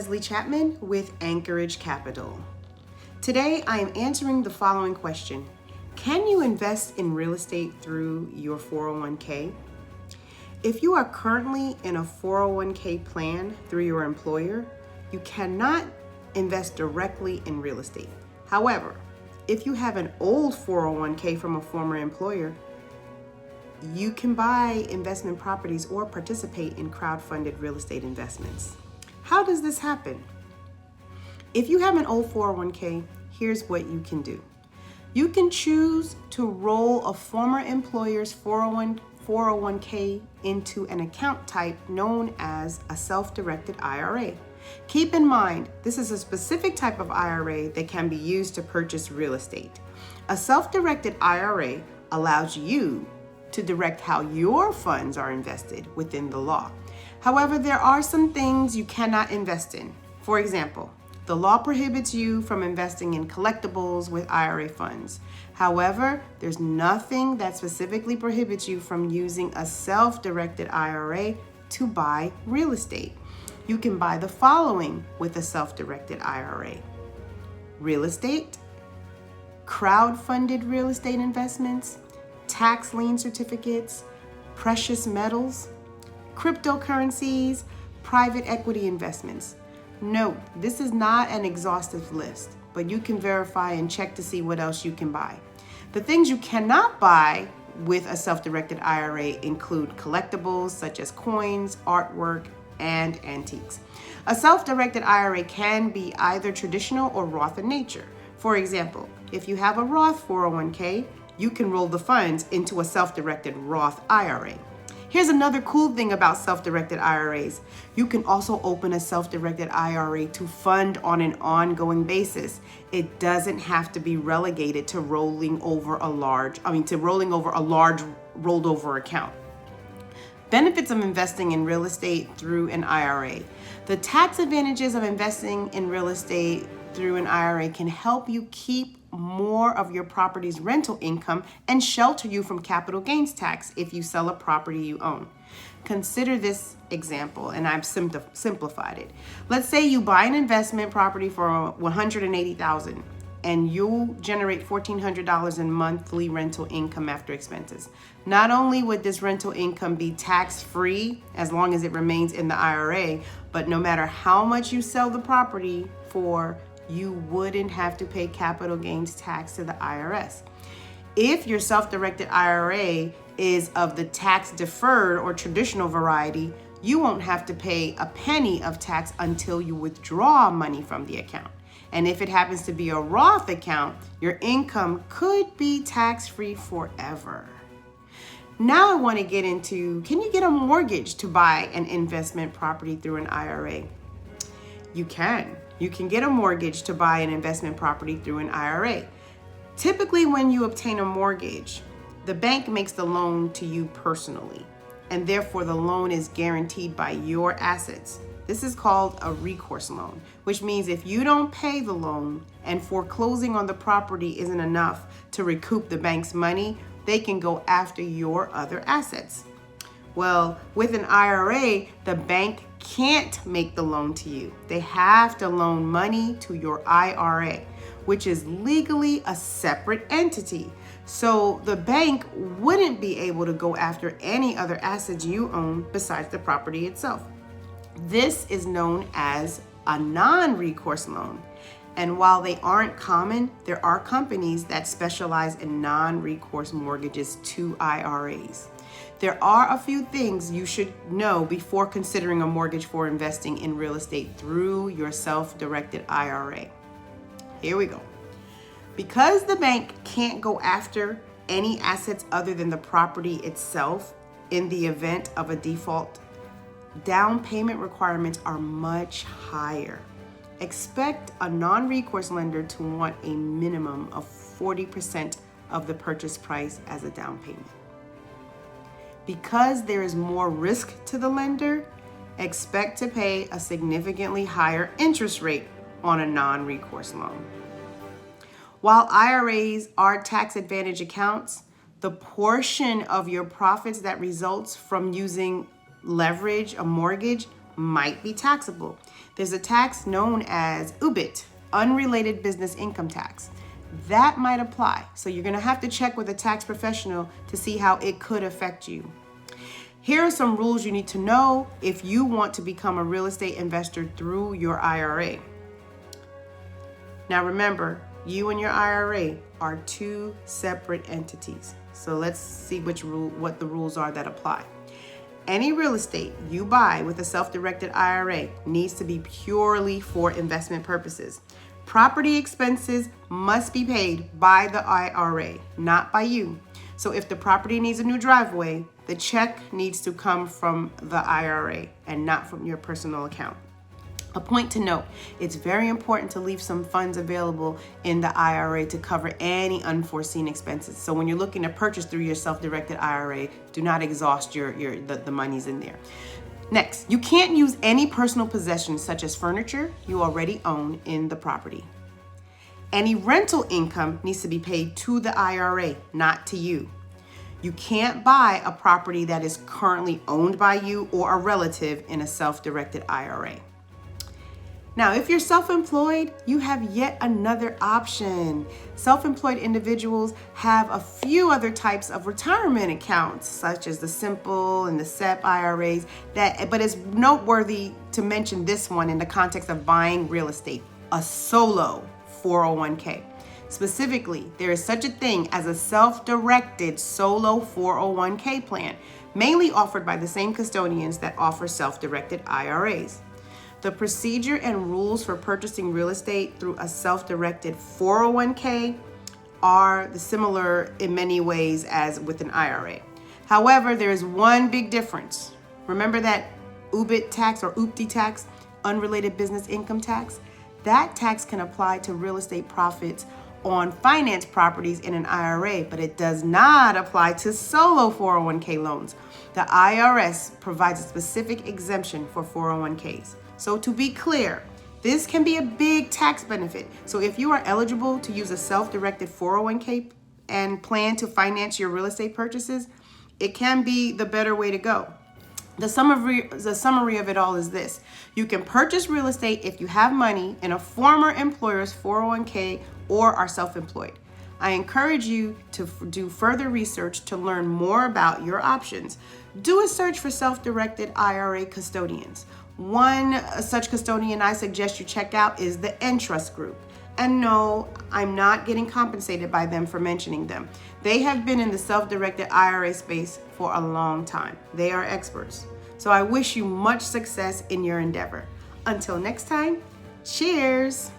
Leslie Chapman with Anchorage Capital. Today, I am answering the following question. Can you invest in real estate through your 401k? If you are currently in a 401k plan through your employer, you cannot invest directly in real estate. However, if you have an old 401k from a former employer, you can buy investment properties or participate in crowd-funded real estate investments. How does this happen? If you have an old 401k, here's what you can do. You can choose to roll a former employer's 401k into an account type known as a self-directed IRA. Keep in mind, this is a specific type of IRA that can be used to purchase real estate. A self-directed IRA allows you to direct how your funds are invested within the law. However, there are some things you cannot invest in. For example, the law prohibits you from investing in collectibles with IRA funds. However, there's nothing that specifically prohibits you from using a self-directed IRA to buy real estate. You can buy the following with a self-directed IRA: real estate, crowd-funded real estate investments, tax lien certificates, precious metals, cryptocurrencies, private equity investments. Note, this is not an exhaustive list, but you can verify and check to see what else you can buy. The things you cannot buy with a self-directed IRA include collectibles such as coins, artwork, and antiques. A self-directed IRA can be either traditional or Roth in nature. For example, if you have a Roth 401k, you can roll the funds into a self-directed Roth IRA. Here's another cool thing about self-directed IRAs. You can also open a self-directed IRA to fund on an ongoing basis. It doesn't have to be relegated to rolling over a large rolled over account. Benefits of investing in real estate through an IRA. The tax advantages of investing in real estate through an IRA can help you keep more of your property's rental income and shelter you from capital gains tax if you sell a property you own. Consider this example, and I've simplified it. Let's say you buy an investment property for $180,000 and you generate $1,400 in monthly rental income after expenses. Not only would this rental income be tax-free as long as it remains in the IRA, but no matter how much you sell the property for, you wouldn't have to pay capital gains tax to the IRS. If your self-directed IRA is of the tax-deferred or traditional variety, you won't have to pay a penny of tax until you withdraw money from the account. And if it happens to be a Roth account, your income could be tax-free forever. Now I want to get into, can you get a mortgage to buy an investment property through an IRA? You can. You can get a mortgage to buy an investment property through an IRA. Typically, when you obtain a mortgage, the bank makes the loan to you personally, and therefore the loan is guaranteed by your assets. This is called a recourse loan, which means if you don't pay the loan and foreclosing on the property isn't enough to recoup the bank's money, they can go after your other assets. Well, with an IRA, the bank can't make the loan to you. They have to loan money to your IRA, which is legally a separate entity. So the bank wouldn't be able to go after any other assets you own besides the property itself. This is known as a non-recourse loan. And while they aren't common, there are companies that specialize in non-recourse mortgages to IRAs. There are a few things you should know before considering a mortgage for investing in real estate through your self-directed IRA. Here we go. Because the bank can't go after any assets other than the property itself in the event of a default, down payment requirements are much higher. Expect a non-recourse lender to want a minimum of 40% of the purchase price as a down payment. Because there is more risk to the lender, expect to pay a significantly higher interest rate on a non-recourse loan. While IRAs are tax advantage accounts, the portion of your profits that results from using leverage, a mortgage, might be taxable. There's a tax known as UBIT, unrelated business income tax. That might apply. So you're going to have to check with a tax professional to see how it could affect you. Here are some rules you need to know if you want to become a real estate investor through your IRA. Now remember, you and your IRA are two separate entities. So let's see what the rules are that apply. Any real estate you buy with a self-directed IRA needs to be purely for investment purposes. Property expenses must be paid by the IRA, not by you. So if the property needs a new driveway, the check needs to come from the IRA and not from your personal account. A point to note, it's very important to leave some funds available in the IRA to cover any unforeseen expenses. So when you're looking to purchase through your self-directed IRA, do not exhaust the monies in there. Next, you can't use any personal possessions such as furniture you already own in the property. Any rental income needs to be paid to the IRA, not to you. You can't buy a property that is currently owned by you or a relative in a self-directed IRA. Now, if you're self-employed, you have yet another option. Self-employed individuals have a few other types of retirement accounts, such as the simple and the SEP-IRAs, but it's noteworthy to mention this one in the context of buying real estate, a solo 401k. Specifically, there is such a thing as a self-directed solo 401k plan, mainly offered by the same custodians that offer self-directed IRAs. The procedure and rules for purchasing real estate through a self-directed 401k are similar in many ways as with an IRA. However, there is one big difference. Remember that UBIT tax or UPTI tax, unrelated business income tax? That tax can apply to real estate profits on finance properties in an IRA, but it does not apply to solo 401k loans. The IRS provides a specific exemption for 401ks. So to be clear, this can be a big tax benefit. So if you are eligible to use a self-directed 401k and plan to finance your real estate purchases, it can be the better way to go. The summary of it all is this. You can purchase real estate if you have money in a former employer's 401k or are self-employed. I encourage you to do further research to learn more about your options. Do a search for self-directed IRA custodians. One such custodian I suggest you check out is the Entrust Group. And no, I'm not getting compensated by them for mentioning them. They have been in the self-directed IRA space for a long time. They are experts. So I wish you much success in your endeavor. Until next time, cheers.